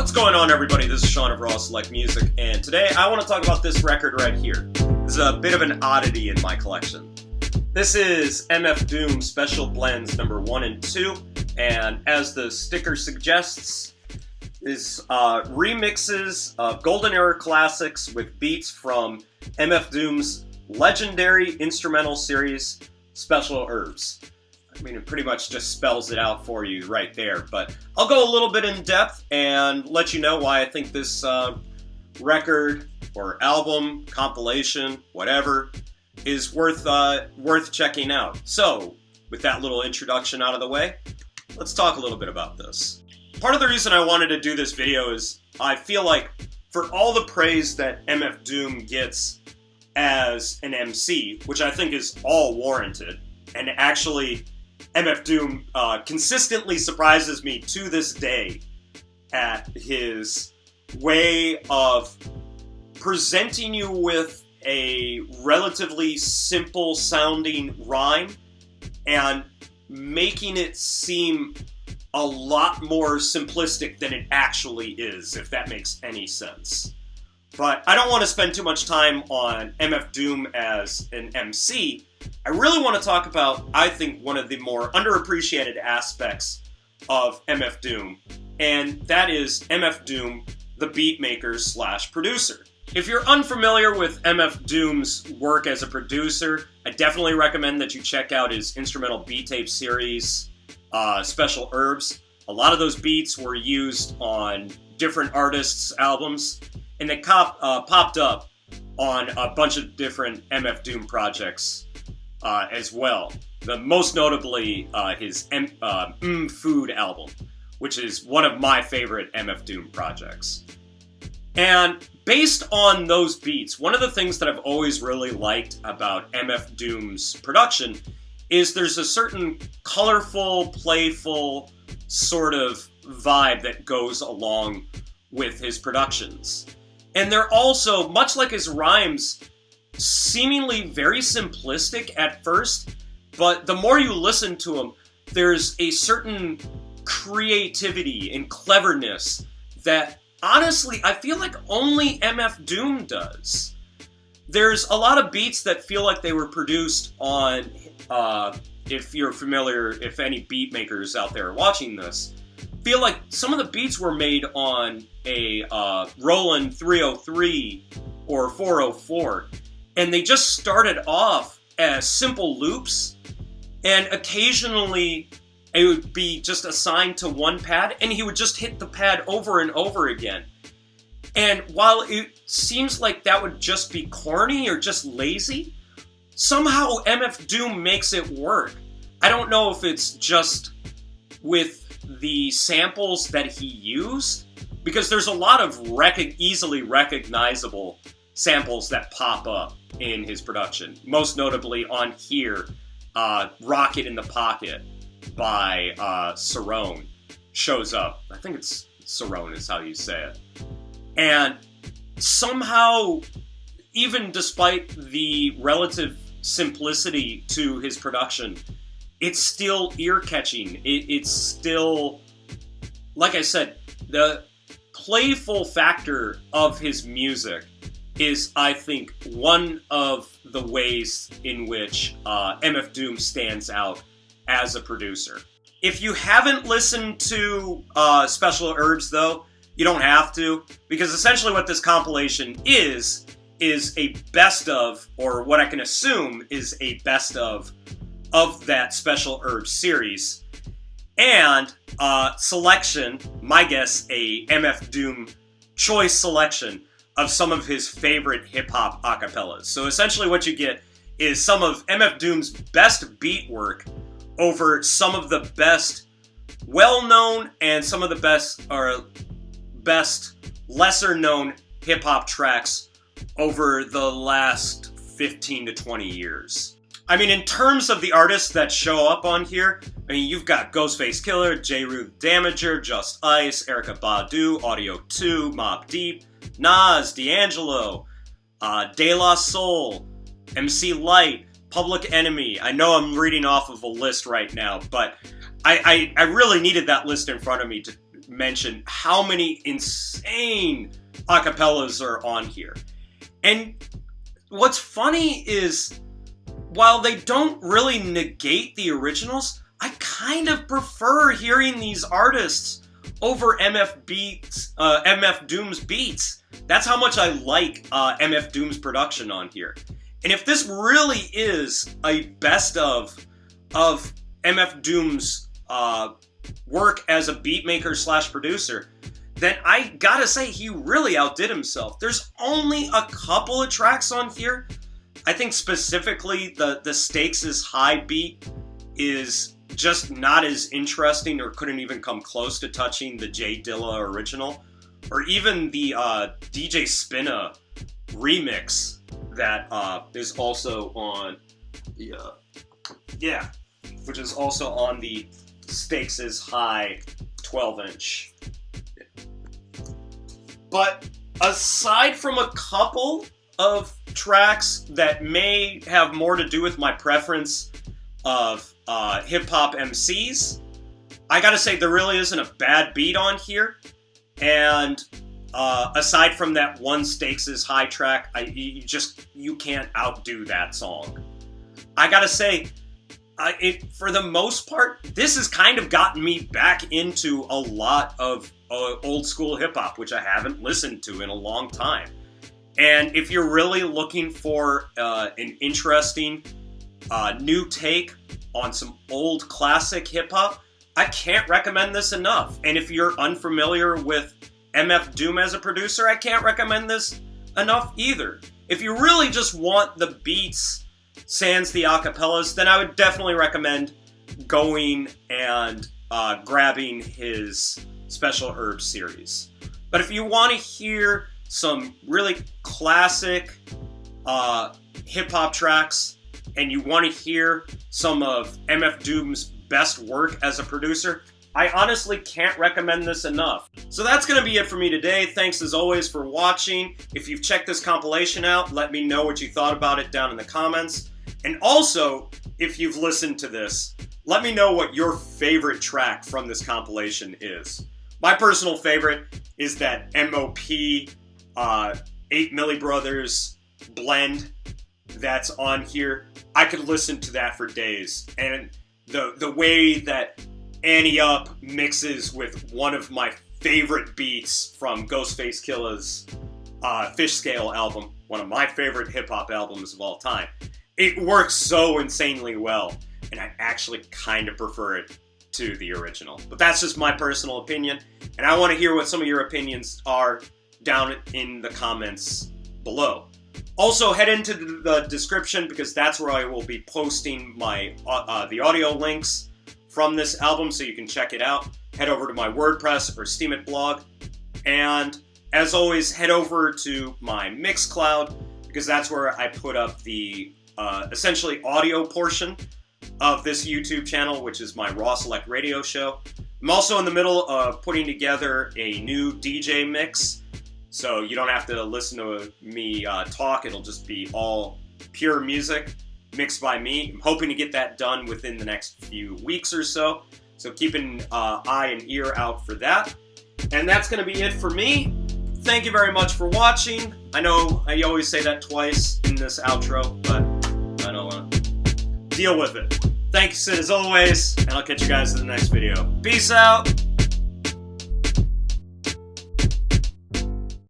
What's going on, everybody? This is Sean of Raw Select Music, and today I want to talk about this record right here. This is a bit of an oddity in my collection. This is MF Doom Special Blends number 1 and 2, and as the sticker suggests, is remixes of Golden Era classics with beats from MF Doom's legendary instrumental series, Special Herbs. I mean, it pretty much just spells it out for you right there, but I'll go a little bit in depth and let you know why I think this record or album, compilation, whatever, is worth checking out. So, with that little introduction out of the way, let's talk a little bit about this. Part of the reason I wanted to do this video is I feel like for all the praise that MF Doom gets as an MC, which I think is all warranted, and actually MF Doom consistently surprises me to this day at his way of presenting you with a relatively simple sounding rhyme and making it seem a lot more simplistic than it actually is, if that makes any sense. But I don't want to spend too much time on MF Doom as an MC. I really want to talk about, I think, one of the more underappreciated aspects of MF Doom, and that is MF Doom, the beatmaker / producer. If you're unfamiliar with MF Doom's work as a producer, I definitely recommend that you check out his instrumental beat tape series, Special Herbs. A lot of those beats were used on different artists' albums, and they popped up on a bunch of different MF Doom projects as well. Most notably his Food album, which is one of my favorite MF Doom projects. And based on those beats, one of the things that I've always really liked about MF Doom's production is there's a certain colorful, playful sort of vibe that goes along with his productions. And they're also, much like his rhymes, seemingly very simplistic at first, but the more you listen to them, there's a certain creativity and cleverness that, honestly, I feel like only MF Doom does. There's a lot of beats that feel like they were produced on, if you're familiar, if any beat makers out there are watching this, feel like some of the beats were made on a Roland 303 or 404, and they just started off as simple loops, and occasionally it would be just assigned to one pad, and he would just hit the pad over and over again. And while it seems like that would just be corny or just lazy, somehow MF Doom makes it work. I don't know if it's just with the samples that he used, because there's a lot of easily recognizable samples that pop up in his production. Most notably on here, Rocket in the Pocket by Cerrone shows up. I think it's Cerrone is how you say it. And somehow, even despite the relative simplicity to his production, it's still ear-catching. It's still, like I said, the playful factor of his music is, I think, one of the ways in which MF Doom stands out as a producer. If you haven't listened to Special Herbs, though, you don't have to, because essentially what this compilation is a best of, or what I can assume is a best of that Special Herbs series, and selection, my guess, a MF Doom choice selection of some of his favorite hip-hop acapellas. So essentially what you get is some of MF Doom's best beat work over some of the best well-known and some of the best lesser-known hip-hop tracks over the last 15 to 20 years. I mean, in terms of the artists that show up on here, I mean, you've got Ghostface Killer, J. Ruth Damager, Just Ice, Erykah Badu, Audio 2, Mobb Deep, Nas, D'Angelo, De La Soul, MC Lyte, Public Enemy. I know I'm reading off of a list right now, but I really needed that list in front of me to mention how many insane acapellas are on here. And what's funny is, while they don't really negate the originals, I kind of prefer hearing these artists over MF Doom's beats. That's how much I like MF Doom's production on here. And if this really is a best of MF Doom's work as a beat maker / producer, then I gotta say he really outdid himself. There's only a couple of tracks on here. I think specifically the Stakes is High beat is just not as interesting, or couldn't even come close to touching the J Dilla original, or even the DJ Spinna remix that is also on the which is also on the Stakes is High 12-inch. But aside from a couple of tracks that may have more to do with my preference of hip-hop MCs, I gotta say there really isn't a bad beat on here. And aside from that one Stakes is High track, you can't outdo that song. I gotta say, for the most part, this has kind of gotten me back into a lot of old school hip-hop, which I haven't listened to in a long time. And if you're really looking for an interesting new take on some old classic hip-hop, I can't recommend this enough. And if you're unfamiliar with MF Doom as a producer, I can't recommend this enough either. If you really just want the beats sans the acapellas, then I would definitely recommend going and grabbing his Special Herbs series. But if you want to hear some really classic hip-hop tracks, and you want to hear some of MF Doom's best work as a producer, I honestly can't recommend this enough. So that's going to be it for me today. Thanks as always for watching. If you've checked this compilation out, let me know what you thought about it down in the comments. And also, if you've listened to this, let me know what your favorite track from this compilation is. My personal favorite is that MOP 8 Milli Brothers blend that's on here. I could listen to that for days. And the way that Annie Up mixes with one of my favorite beats from Ghostface Killah's Fish Scale album, one of my favorite hip-hop albums of all time. It works so insanely well, and I actually kind of prefer it to the original. But that's just my personal opinion, and I want to hear what some of your opinions are down in the comments below. Also, head into the description, because that's where I will be posting my the audio links from this album, so you can check it out. Head over to my WordPress or Steemit blog. And as always, head over to my Mixcloud, because that's where I put up the essentially audio portion of this YouTube channel, which is my Raw Select radio show. I'm also in the middle of putting together a new DJ mix, so you don't have to listen to me talk. It'll just be all pure music mixed by me. I'm hoping to get that done within the next few weeks or so. So keep an eye and ear out for that. And that's going to be it for me. Thank you very much for watching. I know I always say that twice in this outro, but I don't want to deal with it. Thanks as always, and I'll catch you guys in the next video. Peace out.